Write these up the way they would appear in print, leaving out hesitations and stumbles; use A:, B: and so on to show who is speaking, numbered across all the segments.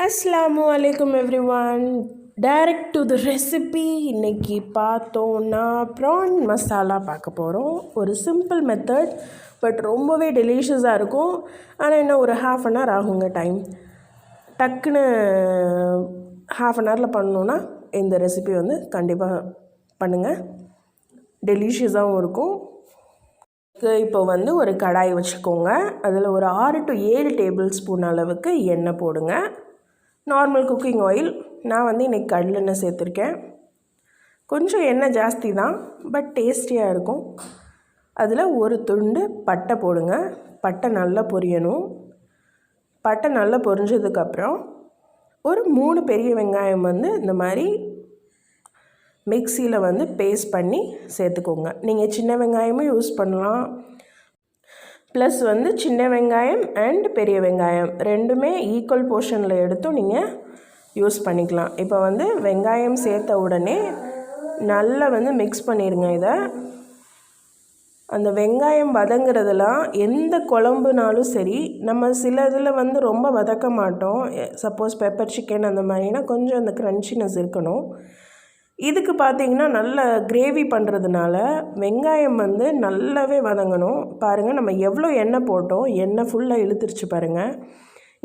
A: அஸ்ஸலாமு அலைக்கும் everyone. Direct to the recipe. இன்றைக்கி பார்த்தோன்னா ப்ரான் மசாலா பார்க்க போகிறோம். ஒரு சிம்பிள் மெத்தட், பட் ரொம்பவே டெலிஷியஸாக இருக்கும். ஆனால் என்ன ஒரு ½ அன் ஹவர் ஆகுங்க டைம். டக்குன்னு ½ அன் ஹவரில் பண்ணணுன்னா இந்த ரெசிபி வந்து கண்டிப்பாக பண்ணுங்கள். டெலிஷியஸாகவும் இருக்கும். இப்போ வந்து ஒரு கடாய் வச்சுக்கோங்க. அதில் ஒரு 6 to 7 டேபிள் ஸ்பூன் அளவுக்கு எண்ணெய் போடுங்க. Normal cooking oil. நான் வந்து இன்றைக்கி கடலெண்ணெய் சேர்த்துருக்கேன். கொஞ்சம் எண்ணெய் ஜாஸ்தி தான், பட் டேஸ்டியாக இருக்கும். அதில் ஒரு துண்டு பட்டை போடுங்க. பட்டை நல்லா பொரியணும். பட்டை நல்லா பொரிஞ்சதுக்கப்புறம் ஒரு 3 பெரிய வெங்காயம் வந்து இந்த மாதிரி மிக்சியில் வந்து பேஸ்ட் பண்ணி சேர்த்துக்கோங்க. நீங்கள் சின்ன வெங்காயமும் யூஸ் பண்ணலாம். ப்ளஸ் வந்து சின்ன வெங்காயம் அண்ட் பெரிய வெங்காயம் ரெண்டுமே ஈக்குவல் போர்ஷனில் எடுத்தும் நீங்கள் யூஸ் பண்ணிக்கலாம். இப்போ வந்து வெங்காயம் சேர்த்த உடனே நல்லா வந்து மிக்ஸ் பண்ணிடுங்க. இதை அந்த வெங்காயம் வதங்குறதெல்லாம் எந்த குழம்புனாலும் சரி, நம்ம சில இதில் வந்து ரொம்ப வதக்க மாட்டோம். சப்போஸ் பெப்பர் சிக்கன் அந்த மாதிரினா கொஞ்சம் அந்த க்ரன்ச்சினஸ் இருக்கணும். இதுக்கு பார்த்திங்கன்னா நல்ல கிரேவி பண்ணுறதுனால வெங்காயம் வந்து நல்லாவே வதங்கணும். பாருங்கள், நம்ம எவ்வளோ எண்ணெய் போட்டோம், எண்ணெய் ஃபுல்லாக இழுத்துருச்சு பாருங்கள்.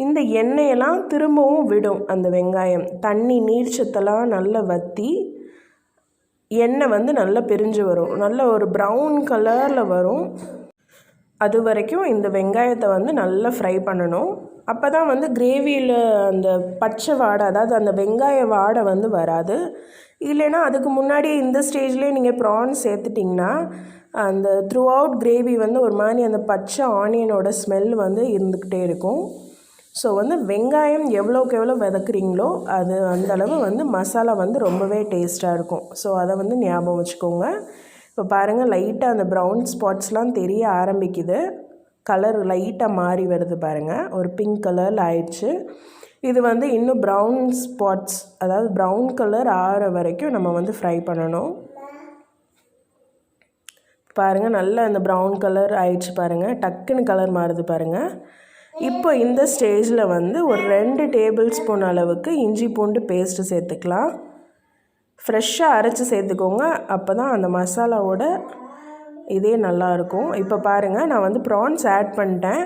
A: இந்த எண்ணெயெல்லாம் திரும்பவும் விடும். அந்த வெங்காயம் தண்ணி நீர்ச்சத்தெல்லாம் நல்லா வற்றி எண்ணெய் வந்து நல்லா பிரிஞ்சு வரும். நல்ல ஒரு ப்ரௌன் கலரில் வரும். அது வரைக்கும் இந்த வெங்காயத்தை வந்து நல்லா ஃப்ரை பண்ணணும். அப்போ தான் வந்து கிரேவியில் அந்த பச்சை வாடை, அதாவது அந்த வெங்காய வாடை வந்து வராது. இல்லைன்னா அதுக்கு முன்னாடி இந்த ஸ்டேஜ்லேயே நீங்கள் ப்ரான்ஸ் சேர்த்துட்டிங்கன்னா அந்த த்ரூ அவுட் கிரேவி வந்து ஒரு மாதிரி அந்த பச்சை ஆனியனோட ஸ்மெல் வந்து இருந்துக்கிட்டே இருக்கும். ஸோ வந்து வெங்காயம் எவ்வளோக்கு எவ்வளோ வதக்குறீங்களோ அது அந்தளவு வந்து மசாலா வந்து ரொம்பவே டேஸ்ட்டாக இருக்கும். ஸோ அதை வந்து ஞாபகம் வச்சுக்கோங்க. இப்போ பாருங்கள், லைட்டாக அந்த ப்ரௌன் ஸ்பாட்ஸ்லாம் தெரிய ஆரம்பிக்குது. கலர் லைட்டாக மாறி வருது பாருங்கள். ஒரு பிங்க் கலரில் ஆயிடுச்சு. இது வந்து இன்னும் ப்ரௌன் ஸ்பாட்ஸ், அதாவது ப்ரௌன் கலர் ஆகிற வரைக்கும் நம்ம வந்து ஃப்ரை பண்ணணும். பாருங்கள், நல்லா அந்த ப்ரௌன் கலர் ஆயிடுச்சு பாருங்கள். டக்குன்னு கலர் மாறுது பாருங்கள். இப்போ இந்த ஸ்டேஜில் வந்து ஒரு 2 டேபிள் ஸ்பூன் அளவுக்கு இஞ்சி பூண்டு பேஸ்ட்டு சேர்த்துக்கலாம். ஃப்ரெஷ்ஷாக அரைச்சி சேர்த்துக்கோங்க. அப்போ தான் அந்த மசாலாவோட இதே நல்லாயிருக்கும். இப்போ பாருங்கள், நான் வந்து ப்ரான்ஸ் ஆட் பண்ணிட்டேன்.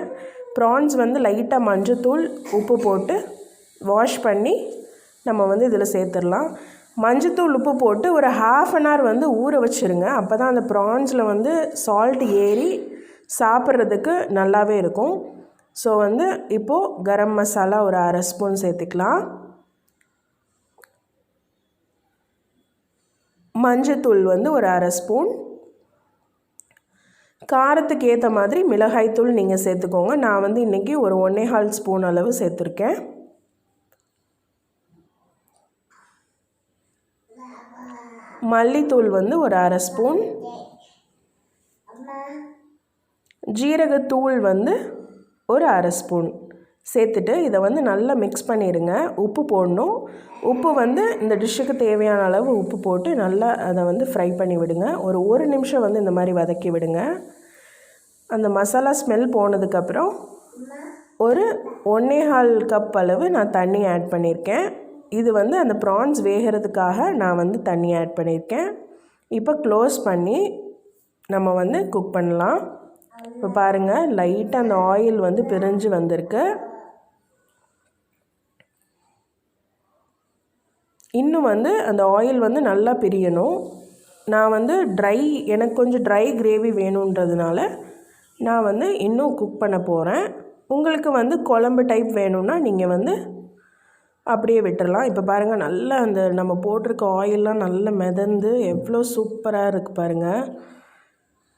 A: ப்ரான்ஸ் வந்து லைட்டாக மஞ்சத்தூள் உப்பு போட்டு வாஷ் பண்ணி நம்ம வந்து இதில் சேர்த்துடலாம். மஞ்சத்தூள் உப்பு போட்டு ஒரு ½ அன் ஹவர் வந்து ஊற வச்சுருங்க. அப்போ தான் அந்த ப்ரான்ஸில் வந்து சால்ட் ஏறி சாப்பிட்றதுக்கு நல்லாவே இருக்கும். ஸோ வந்து இப்போது கரம் மசாலா ஒரு ½ ஸ்பூன் சேர்த்துக்கலாம். மஞ்சத்தூள் வந்து ஒரு ½ ஸ்பூன். காரத்துக்கு ஏற்ற மாதிரி மிளகாய்த்தூள் நீங்கள் சேர்த்துக்கோங்க. நான் வந்து இன்றைக்கி ஒரு 1¼ ஸ்பூன் அளவு சேர்த்துருக்கேன். மல்லித்தூள் வந்து ஒரு ½ ஸ்பூன். ஜீரகத்தூள் வந்து ஒரு ½ ஸ்பூன் சேர்த்துட்டு இதை வந்து நல்லா மிக்ஸ் பண்ணிடுங்க. உப்பு போடணும். உப்பு வந்து இந்த டிஷ்ஷுக்கு தேவையான அளவு உப்பு போட்டு நல்லா அதை வந்து ஃப்ரை பண்ணி விடுங்க. ஒரு நிமிஷம் வந்து இந்த மாதிரி வதக்கி விடுங்க. அந்த மசாலா ஸ்மெல் போனதுக்கப்புறம் ஒரு 1¼ கப் அளவு நான் தண்ணி ஆட் பண்ணியிருக்கேன். இது வந்து அந்த ப்ரான்ஸ் வேகிறதுக்காக நான் வந்து தண்ணி ஆட் பண்ணியிருக்கேன். இப்போ க்ளோஸ் பண்ணி நம்ம வந்து குக் பண்ணலாம். இப்போ பாருங்கள், லைட்டாக அந்த ஆயில் வந்து பிரிஞ்சு வந்திருக்கு. இன்னும் வந்து அந்த ஆயில் வந்து நல்லா பிரியணும். நான் வந்து எனக்கு கொஞ்சம் ட்ரை கிரேவி வேணுன்றதுனால நான் வந்து இன்னும் குக் பண்ண போகிறேன். உங்களுக்கு வந்து குழம்பு டைப் வேணும்னா நீங்கள் வந்து அப்படியே விட்டுடலாம். இப்போ பாருங்கள், நல்லா அந்த நம்ம போட்டிருக்க ஆயிலெலாம் நல்லா மிதந்து எவ்வளோ சூப்பராக இருக்குது பாருங்கள்.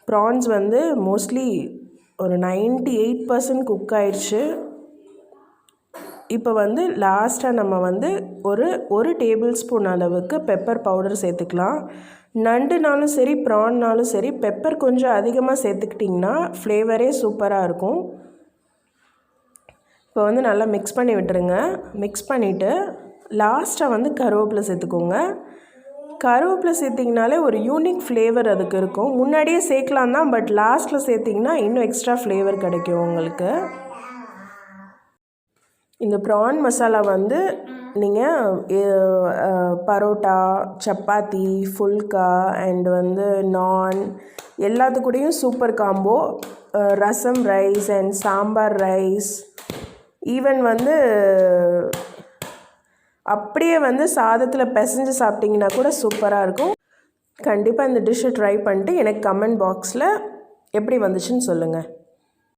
A: ப்ரான்ஸ் வந்து மோஸ்ட்லி ஒரு 98% குக் ஆயிடுச்சு. இப்போ வந்து லாஸ்ட்டாக நம்ம வந்து ஒரு டேபிள் ஸ்பூன் அளவுக்கு பெப்பர் பவுடர் சேர்த்துக்கலாம். நண்டுனாலும் சரி ப்ரான்னாலும் சரி பெப்பர் கொஞ்சம் அதிகமாக சேர்த்துக்கிட்டிங்கன்னா ஃப்ளேவரே சூப்பராக இருக்கும். இப்போ வந்து நல்லா மிக்ஸ் பண்ணி விட்டுருங்க. மிக்ஸ் பண்ணிவிட்டு லாஸ்ட்டாக வந்து கருவேப்பிலை சேர்த்துக்கோங்க. கருவேப்பிலை சேர்த்திங்கனாலே ஒரு யூனிக் ஃப்ளேவர் அதுக்கு இருக்கும். முன்னாடியே சேர்க்கலாம் தான், பட் லாஸ்ட்டில் சேர்த்திங்கன்னா இன்னும் எக்ஸ்ட்ரா ஃப்ளேவர் கிடைக்கும் உங்களுக்கு. இந்த ப்ரான் மசாலா வந்து நீங்கள் பரோட்டா, சப்பாத்தி, ஃபுல்கா அண்ட் வந்து நான் எல்லாத்துக்கூடையும் super combo. Rasam rice and sambar rice, even வந்து அப்படியே வந்து சாதத்தில் பிசைஞ்சு சாப்பிட்டிங்கன்னா கூட சூப்பராக இருக்கும். கண்டிப்பாக இந்த டிஷ்ஷை ட்ரை பண்ணிட்டு எனக்கு கமெண்ட் பாக்ஸில் எப்படி வந்துச்சுன்னு சொல்லுங்கள்.